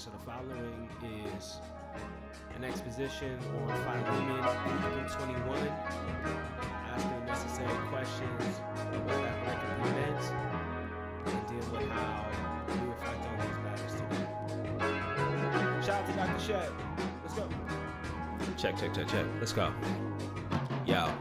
So the following is an exposition on Philemon 8-21, asking necessary questions on what that record meant, and deal with how we reflect on these matters today. Shout out to Dr. Shed. Let's go. Check. Let's go. Yo.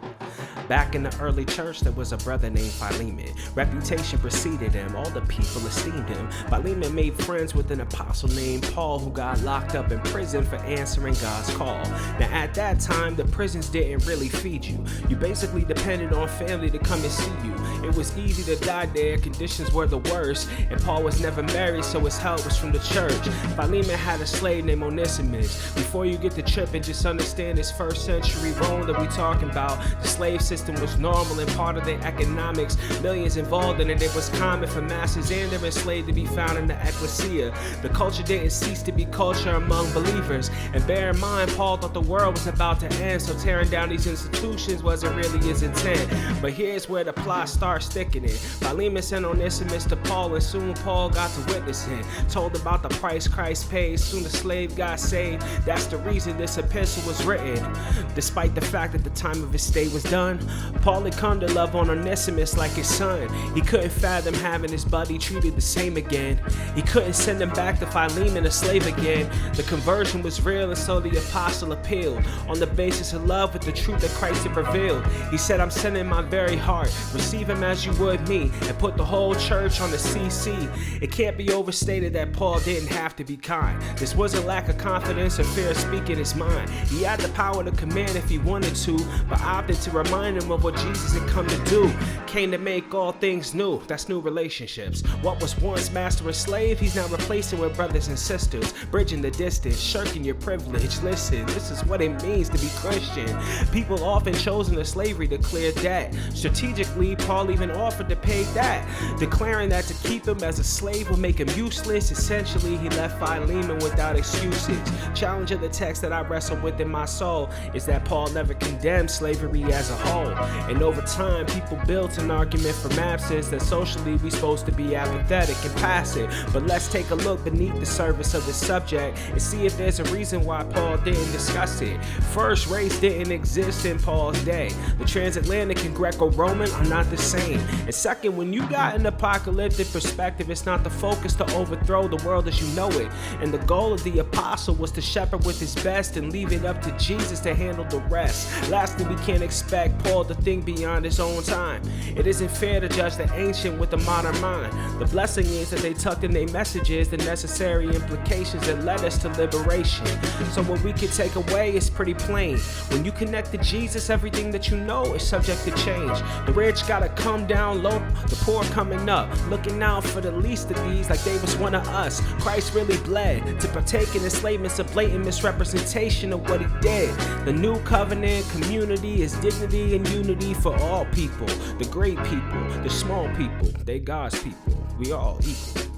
Back in the early church, there was a brother named Philemon. Reputation preceded him, all the people esteemed him. Philemon made friends with an apostle named Paul, who got locked up in prison for answering God's call. Now at that time, the prisons didn't really feed you. You basically depended on family to come and see you. It was easy to die there, conditions were the worst, and Paul was never married, so his help was from the church. Philemon had a slave named Onesimus. Before you get to tripping, just understand this first century Rome that we talking about. The slave system was normal and part of their economics. Millions involved in it. It was common for masters and their enslaved to be found in the ecclesia. The culture didn't cease to be culture among believers. And bear in mind, Paul thought the world was about to end, so tearing down these institutions wasn't really his intent. But here's where the plot starts thickening. Philemon sent Onesimus to Paul, and soon Paul got to witness it. Told about the price Christ paid, soon the slave got saved. That's the reason this epistle was written. Despite the fact that the time of his stay was done, Paul had come to love on Onesimus like his son. He couldn't fathom having his buddy treated the same again. He couldn't send him back to Philemon a slave again. The conversion was real, and so the apostle appealed on the basis of love with the truth that Christ had revealed. He said, I'm sending my very heart, receive him as you would me, and put the whole church on the CC. It can't be overstated that Paul didn't have to be kind. This wasn't lack of confidence or fear of speaking his mind. He had the power to command if he wanted to, but opted to remind him of what Jesus had come to do. Came to make all things new. That's new relationships. What was once master and slave, he's now replacing with brothers and sisters. Bridging the distance, shirking your privilege. Listen, this is what it means to be Christian. People often chosen to slavery to clear debt. Strategically, Paul even offered to pay that, declaring that to keep him as a slave would make him useless. Essentially, he left Philemon without excuses. Challenge of the text that I wrestle with in my soul is that Paul never condemned slavery as a whole. And over time, people built an argument from absence that socially we supposed to be apathetic and passive. But let's take a look beneath the surface of the subject and see if there's a reason why Paul didn't discuss it. First, race didn't exist in Paul's day. The transatlantic and Greco-Roman are not the same. And second, when you got an apocalyptic perspective, it's not the focus to overthrow the world as you know it. And the goal of the apostle was to shepherd with his best and leave it up to Jesus to handle the rest. Lastly, we can't expect Paul to think beyond his own time. It isn't fair to judge the ancient with the modern mind. The blessing is that they tucked in their messages the necessary implications that led us to liberation. So what we can take away is pretty plain. When you connect to Jesus, everything that you know is subject to change. The rich gotta come down low, the poor coming up, looking out for the least of these like they was one of us. Christ really bled to partake in enslavement's a blatant misrepresentation of what he did. The new covenant community is dignity and unity for all people, the great people, the small people, they God's people. We all equal.